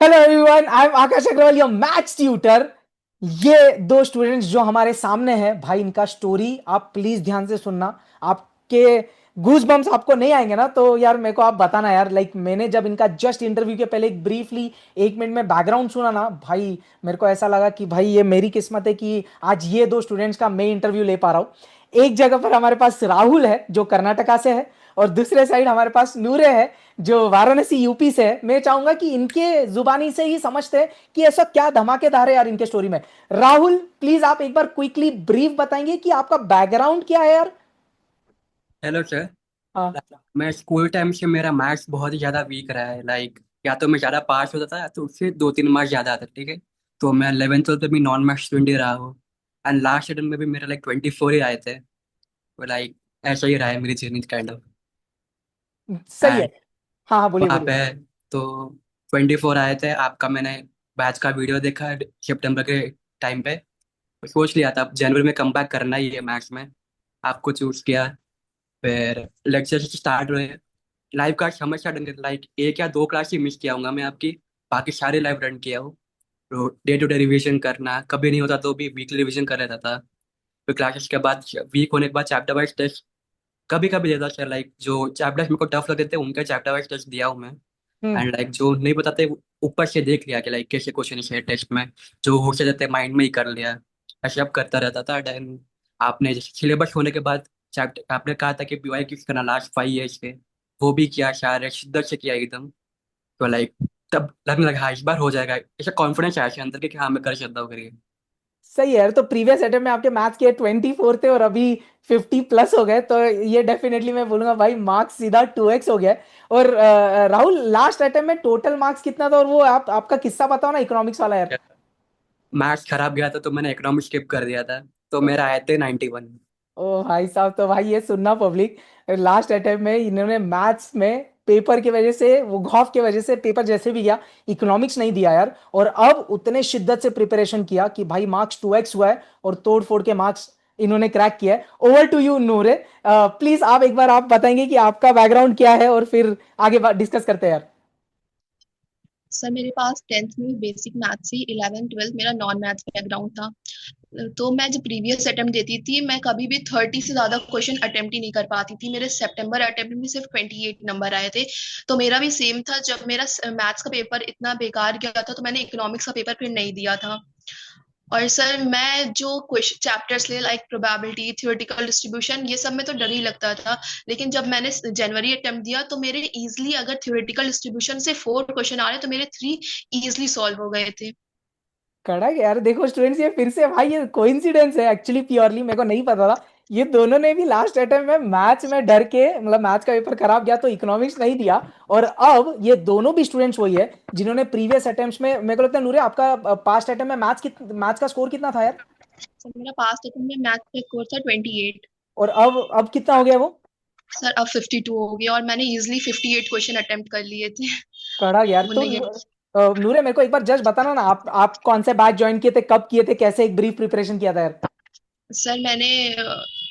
Hello everyone, I am Akash Agarwal, your maths tutor. ये दो students जो हमारे सामने हैं भाई, इनका स्टोरी आप प्लीज ध्यान से सुनना। आपके गूज बम्स आपको नहीं आएंगे ना, तो यार मेरे को आप बताना यार। मैंने जब इनका जस्ट इंटरव्यू के पहले एक ब्रीफली 1 मिनट में बैकग्राउंड सुना ना भाई, मेरे को ऐसा लगा कि भाई ये मेरी किस्मत है कि आज ये दो स्टूडेंट्स का मैं इंटरव्यू ले पा रहा हूँ। एक जगह पर हमारे पास राहुल है जो कर्नाटका से है, और दूसरे साइड हमारे पास नूरे है जो वाराणसी यूपी से है। मैं चाहूंगा कि इनके जुबानी से ही समझते हैं कि ऐसा क्या धमाकेदार है यार इनके स्टोरी में। राहुल, प्लीज आप एक बार क्विकली ब्रीफ बताएंगे कि आपका बैकग्राउंड क्या है यार। Hello sir. हाँ। मैं स्कूल टाइम से मेरा मैथ्स बहुत ही ज़्यादा वीक रहा है। या तो मैं ज़्यादा पास होता था या तो उससे 2-3 मार्क्स ज़्यादा आते, ठीक है। तो मैं 11th 12th में भी नॉन मैथ्स स्टूडेंट ही रहा हूँ। एंड लास्ट अटेम्प्ट में भी मेरे 24 ही आए थे। तो ऐसा ही रहा है मेरी जर्नी काइंड ऑफ। सही है। एंड हाँ हाँ, बोलिए वहाँ बोलिए। पे तो 24 आए थे। आपका मैंने बैच का वीडियो देखा सितंबर के टाइम पे। तो सोच लिया था अब जनवरी में कम बैक करना ही है मैथ्स में। आपको चूज किया। फिर लेक्चर स्टार्ट हुए। लाइव क्लास हमेशा रन करता, एक या दो क्लास ही मिस किया हूँ मैं आपकी। बाकी सारे लाइव रन किया हूँ। तो डे टू डे रिवीजन करना कभी नहीं होता तो भी वीकली रिवीजन कर रहता था। फिर क्लासेस के बाद वीक होने के बाद चैप्टर वाइज टेस्ट कभी कभी देता था। जो चैप्टर्स मेरे को टफ लगते थे उनका चैप्टर वाइज टेस्ट दिया हूँ मैं। हम्म। एंड जो नहीं बताते ऊपर से देख लिया कि कैसे क्वेश्चन है टेस्ट में। जो हो जाते माइंड में ही कर लिया। ऐसे अब करता रहता था। देन आपने जैसे सिलेबस होने के बाद चैप्टर आपने कहा था कि पीवाई क्यूज करना लास्ट 5 years के। वो भी किया, शायद शिद्दत से किया एकदम। तो तब लगने लगा हाँ इस बार हो जाएगा, ऐसा कॉन्फिडेंस आया इसके अंदर कि हाँ मैं कर सकता हूँ करके। सही है यार। तो प्रीवियस अटेम्प्ट में आपके मैथ्स के 24 थे और अभी 50+ हो गए, तो ये डेफिनेटली मैं बोलूंगा भाई मार्क्स सीधा 2x हो गया है। और राहुल, लास्ट अटेम्प्ट में टोटल मार्क्स कितना था, और वो आपका किस्सा बताओ ना, इकोनॉमिक्स वाला यार। मैथ्स खराब गया था तो मैंने इकोनॉमिक्स स्किप कर दिया था। तो मेरा आए थे 91। ओ भाई साहब, तो भाई ये सुनना पब्लिक, लास्ट अटेम्प्ट में इन्होंने मैथ्स में पेपर की वजह से, वो खौफ की वजह से पेपर जैसे भी गया, इकोनॉमिक्स नहीं दिया यार। और अब उतने शिद्दत से प्रिपरेशन किया कि भाई मार्क्स 2x हुआ है, और तोड़ फोड़ के मार्क्स इन्होंने क्रैक किया है। Over to you Noore, please आप एक बार आप बताएंगे कि आपका बैकग्राउंड क्या है, और फिर आगे डिस्कस करते हैं यार। सर मेरे पास 10th में बेसिक मैथ से 11th 12th मेरा नॉन मैथ बैकग्राउंड था। तो मैं जब प्रीवियस अटेम्प्ट देती थी मैं कभी भी 30 से ज्यादा क्वेश्चन अटेम्प्ट ही नहीं कर पाती थी। मेरे सितंबर अटेम्प्ट में सिर्फ 28 नंबर आए थे। तो मेरा भी सेम था, जब मेरा मैथ्स का पेपर इतना बेकार गया था तो मैंने इकोनॉमिक्स का पेपर फिर नहीं दिया था। और सर मैं जो क्वेश्चन चैप्टर्स ले लाइक प्रोबेबिलिटी थ्योरेटिकल डिस्ट्रीब्यूशन ये सब में तो डर ही लगता था। लेकिन जब मैंने जनवरी अटेम्प्ट दिया तो मेरे इजीली, अगर थ्योरेटिकल डिस्ट्रीब्यूशन से 4 क्वेश्चन आ रहे तो मेरे 3 इजीली सॉल्व हो गए थे। कड़क यार। देखो स्टूडेंट्स, ये फिर से भाई ये कोइंसिडेंस है एक्चुअली, प्योरली मेरे को नहीं पता था। ये दोनों ने भी लास्ट अटेम्प्ट में मैथ्स में डर के, मतलब मैथ्स का पेपर खराब गया तो इकोनॉमिक्स नहीं दिया। और अब ये दोनों भी स्टूडेंट्स वही है जिन्होंने प्रीवियस अटेम्प्ट्स में, मेरे को लगता है नूरे आपका पास्ट अटेम्प्ट में मैथ्स का स्कोर कितना था यार। सर मेरा पास्ट अटेम्प्ट में मैथ्स का स्कोर था 28। और अब कितना हो गया वो। सर अब 52 हो गया और मैंने इजिली 58 क्वेश्चन अटेम्प्ट कर लिए थे। कड़ा यार। वो तो नहीं है। नूरे मेरे को एक बार जस्ट बताना ना, आप कौन से बैच ज्वाइन किए थे, कब किए थे, कैसे एक ब्रीफ प्रिपरेशन किया था यार। सर मैंने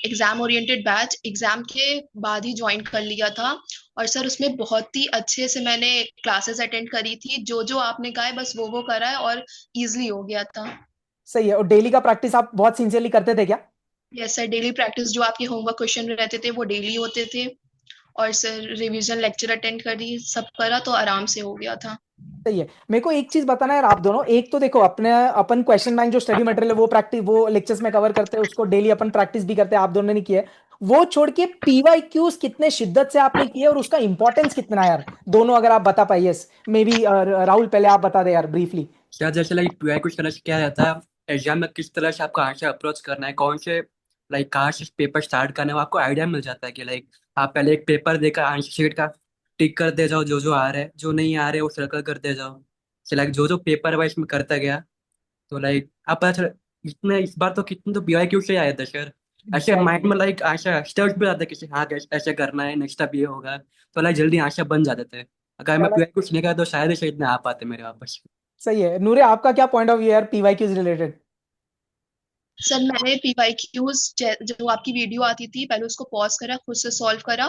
एग्जाम ओरिएंटेड बैच एग्जाम के बाद ही ज्वाइन कर लिया था। और सर उसमें बहुत ही अच्छे से मैंने क्लासेस अटेंड करी थी, जो जो आपने कहा है बस वो करा है और इजिली हो गया था। सही है। और डेली का प्रैक्टिस आप बहुत सिंसियरली करते थे क्या। यस सर, डेली प्रैक्टिस जो आपके होमवर्क क्वेश्चन रहते थे वो डेली होते थे। और सर रिवीजन लेक्चर अटेंड करी, सब करा तो आराम से हो गया था। सही है। मेरे को एक चीज बताना है यार, आप दोनों, एक तो देखो अपने अपन क्वेश्चन बैंक जो स्टडी मटेरियल है वो प्रैक्टिस, वो लेक्चर्स में कवर करते हैं, उसको डेली अपन प्रैक्टिस भी करते हैं, आप दोनों ने किया है। वो छोड़ के पीवाई क्यूज कितने शिद्दत से आपने किए और उसका इंपॉर्टेंस कितना है यार, दोनों अगर आप बता पाइए। मे बी राहुल पहले आप बता दे यार ब्रीफली। क्या जैसे पीवाई कुछ तरह से क्या रहता है, एग्जाम में किस तरह से आपको आंसर अप्रोच करना है, कौन से कहाँ से पेपर स्टार्ट करना है, वो आपको आइडिया मिल जाता है कि आप पहले एक पेपर देकर आंसर शीट का टिक करते जाओ, जो जो आ रहा है, जो नहीं आ रहे वो सर्कल करते जाओ। जो जो पेपर वाइज में करता गया। तो आप पता चला इतने इस बार तो कितने तो पीवाई क्यू से आए थे सर। ऐसे माइंड एग्जैक्टली। में आंसर स्टर्ट भी जाता है कि हाँ ऐसे करना है, नेक्स्ट स्टेप ये होगा। तो जल्दी आंसर बन जाते थे। अगर मैं पीवाई कुछ नहीं करा तो शायद ही इतने आ पाते मेरे वापस। सही है। नूरे, आपका क्या पॉइंट ऑफ व्यू यार पीवाई क्यूज रिलेटेड। सर मैंने पीवाईक्यूज जो आपकी वीडियो आती थी पहले उसको पॉज करा, खुद से सॉल्व करा,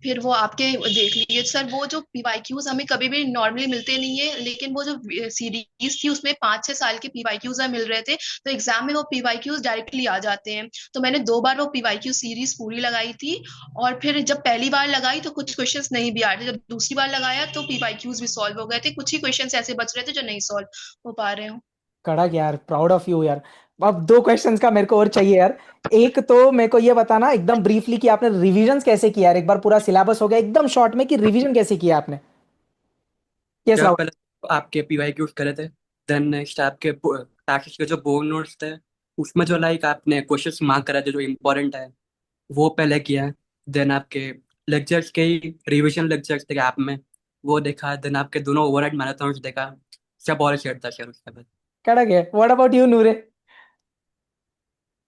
फिर वो आपके देख लिए। सर वो जो पीवाईक्यूज हमें कभी भी नॉर्मली मिलते नहीं है, लेकिन वो जो सीरीज थी उसमें 5-6 साल के पीवाईक्यूज मिल रहे थे, तो एग्जाम में वो पीवाईक्यूज डायरेक्टली आ जाते हैं। तो मैंने 2 बार वो पीवाईक्यू सीरीज पूरी लगाई थी, और फिर जब पहली बार लगाई तो कुछ क्वेश्चंस नहीं भी आ रहे थे, जब दूसरी बार लगाया तो पीवाईक्यूज भी सॉल्व हो गए थे, कुछ ही क्वेश्चंस ऐसे बच रहे थे जो नहीं सॉल्व हो पा रहे हो। कड़क यार, प्राउड ऑफ यू यार। अब दो क्वेश्चंस का मेरे को और चाहिए यार। एक तो मेरे को ये बताना एकदम ब्रीफली कि आपने रिवीजन कैसे किया यार। एक बार पूरा सिलेबस हो गया एकदम शॉर्ट में, कि रिवीजन कैसे किया आपने। यस जब राहुल। पहले आपके पीवाईक्यूज करे थे, देन नेक्स्ट आपके टैक्सेस के जो बोर्ड नोट्स थे, उसमें जो लाइक आपने क्वेश्चंस मार्क करा थे जो इम्पोर्टेंट है, वो पहले किया। देन आपके लेक्चर्स के ही रिविजन लेक्चर्स थे आप में, वो देखा। देन आपके दोनों ओवरनाइट मैराथन्स देखा। सब और शेयर था सर उसके बाद। कड़क है। What about you Noore.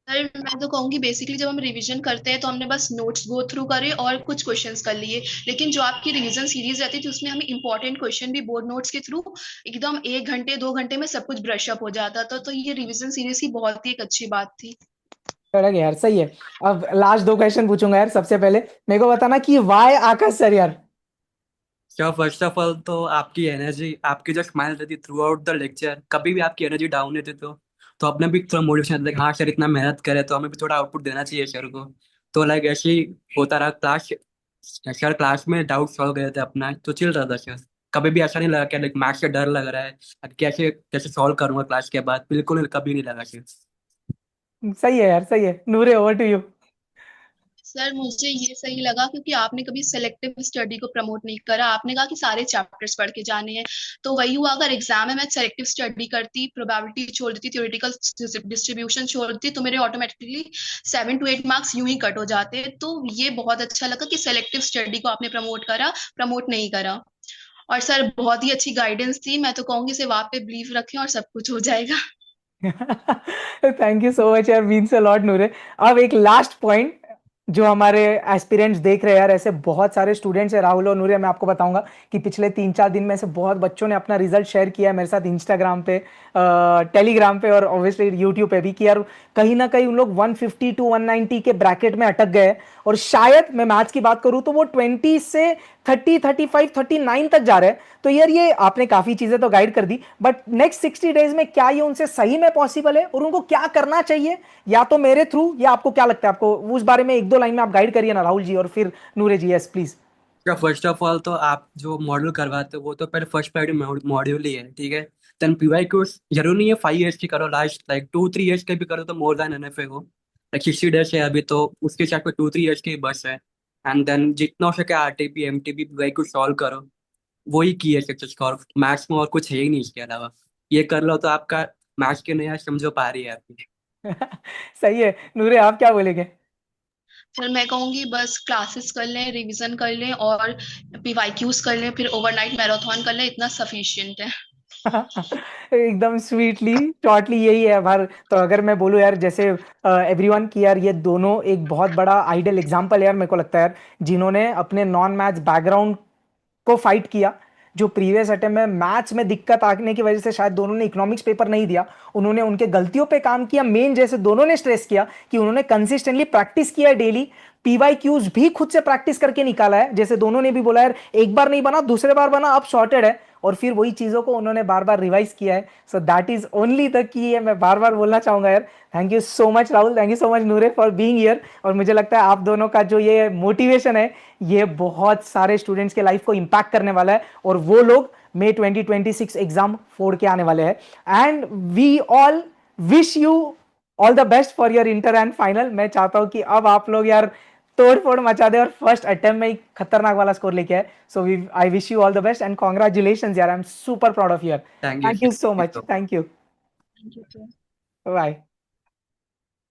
Sir मैं तो कहूंगी बेसिकली जब हम रिवीजन करते हैं तो हमने बस नोट्स गो थ्रू करे और कुछ क्वेश्चंस कर लिए, लेकिन जो आपकी रिवीजन सीरीज रहती थी उसमें हमें इंपॉर्टेंट क्वेश्चन भी बोर्ड नोट्स के थ्रू एकदम 1 घंटे 2 घंटे में सब कुछ ब्रश अप हो जाता था, तो ये रिवीजन सीरीज की बहुत ही एक अच्छी बात थी। कड़क है यार, सही है। अब लास्ट दो क्वेश्चन पूछूंगा यार। सबसे पहले मेरे को बताना कि वाई आकाश सर यार। क्या फर्स्ट ऑफ ऑल तो आपकी एनर्जी, आपकी जो स्माइल रहती थ्रू आउट द लेक्चर, कभी भी आपकी एनर्जी डाउन रहती तो अपने भी थोड़ा मोटिवेशन आता है कि हाँ सर इतना मेहनत करे तो हमें भी थोड़ा आउटपुट देना चाहिए सर को। तो लाइक ऐसे ही होता रहा क्लास। सर क्लास में डाउट सॉल्व करे थे अपना तो चिल रहा था सर। कभी भी ऐसा नहीं लगा कि लाइक मैथ्स से डर लग रहा है, अब कैसे कैसे सॉल्व करूंगा क्लास के बाद, बिल्कुल नहीं, कभी नहीं लगा सर। सही है यार, सही है। नूरे ओवर टू यू। सर मुझे ये सही लगा क्योंकि आपने कभी सेलेक्टिव स्टडी को प्रमोट नहीं करा, आपने कहा कि सारे चैप्टर्स पढ़ के जाने हैं। तो वही हुआ, अगर एग्जाम में मैं सेलेक्टिव स्टडी करती, प्रोबेबिलिटी छोड़ देती, थ्योरेटिकल डिस्ट्रीब्यूशन छोड़ देती, तो मेरे ऑटोमेटिकली 7 to 8 मार्क्स यूं ही कट हो जाते। तो ये बहुत अच्छा लगा कि सेलेक्टिव स्टडी को आपने प्रमोट करा, प्रमोट नहीं करा। और सर बहुत ही अच्छी गाइडेंस थी, मैं तो कहूंगी सिर्फ आप पे बिलीव रखें और सब कुछ हो जाएगा। थैंक यू सो मच यार, मीन्स अ लॉट नूरे। अब एक लास्ट पॉइंट जो हमारे एस्पिरेंट्स देख रहे हैं यार, ऐसे बहुत सारे स्टूडेंट्स हैं राहुल और नूरे। मैं आपको बताऊंगा कि पिछले 3-4 दिन में से बहुत बच्चों ने अपना रिजल्ट शेयर किया है मेरे साथ इंस्टाग्राम पे, टेलीग्राम पे और ऑब्वियसली यूट्यूब पे भी, कि यार कहीं ना कहीं उन लोग 150 to 190 के ब्रैकेट में अटक गए। और शायद मैं मैथ्स की बात करूं तो वो 20 से 30, 35, 39 तक जा रहे हैं। तो यार ये आपने काफी चीजें तो गाइड कर दी, बट नेक्स्ट 60 डेज में क्या ये उनसे सही में पॉसिबल है और उनको क्या करना चाहिए, या तो मेरे थ्रू, या आपको क्या लगता है। आपको उस बारे में एक दो लाइन में आप गाइड करिए ना राहुल जी, और फिर नूरे जी। Yes please. क्या फर्स्ट ऑफ ऑल तो आप जो मॉड्यूल करवाते हो वो तो पहले फर्स्ट प्रायोरिटी मॉड्यूल ही है, ठीक है। देन पीवाई कोर्स जरूरी नहीं है 5 years की करो, लास्ट लाइक 2-3 years के भी करो तो मोर देन एनफ है वो। लाइक 60 days है अभी तो उसके साथ में 2-3 years की बस है। एंड देन जितना हो सके आरटीपी एमटीपी पीवाई को सॉल्व करो। वही की है सक्सेस और मैथ्स में और कुछ है ही नहीं इसके अलावा। ये कर लो तो आपका मैथ्स के नया समझो पा रही है आपकी। सही है। नूरे आप क्या बोलेंगे। फिर मैं कहूंगी बस क्लासेस कर लें, रिवीजन कर लें और पीवाईक्यूज कर लें, फिर ओवरनाइट मैराथन कर लें, इतना सफिशिएंट है। एकदम स्वीटली शॉर्टली यही है भार। तो अगर मैं बोलूँ यार, जैसे एवरीवन की यार, ये दोनों एक बहुत बड़ा आइडियल एग्जांपल है यार, मेरे को लगता है यार, जिन्होंने अपने नॉन मैथ्स बैकग्राउंड को फाइट किया। जो प्रीवियस अटेम्प्ट में मैथ्स में दिक्कत आने की वजह से शायद दोनों ने इकोनॉमिक्स पेपर नहीं दिया, उन्होंने उनके गलतियों पे काम किया। मेन जैसे दोनों ने स्ट्रेस किया कि उन्होंने कंसिस्टेंटली प्रैक्टिस किया है डेली, पीवाई क्यूज भी खुद से प्रैक्टिस करके निकाला है। जैसे दोनों ने भी बोला यार, एक बार नहीं बना दूसरे बार बना, अब सॉर्टेड है। और फिर वही चीजों को उन्होंने बार बार रिवाइज किया है। So that is only the key है, मैं बार बार बोलना चाहूंगा यार। Thank you so much Rahul, thank you so much Noore for being here. और मुझे लगता है आप दोनों का जो ये मोटिवेशन है, ये बहुत सारे स्टूडेंट्स के लाइफ को इंपैक्ट करने वाला है, और वो लोग मई 2026 एग्जाम फोड़ के आने वाले हैं। And we all wish you all the best for your inter and final. मैं चाहता हूं कि अब आप लोग यार तोड़ फोड़ मचा दे और फर्स्ट अटेम्प्ट में ही खतरनाक वाला स्कोर लेके आए। So we I wish you all the best and congratulation यार, I am super proud of you. Thank you thank you so much, sir. Thank you. Thank you. Bye.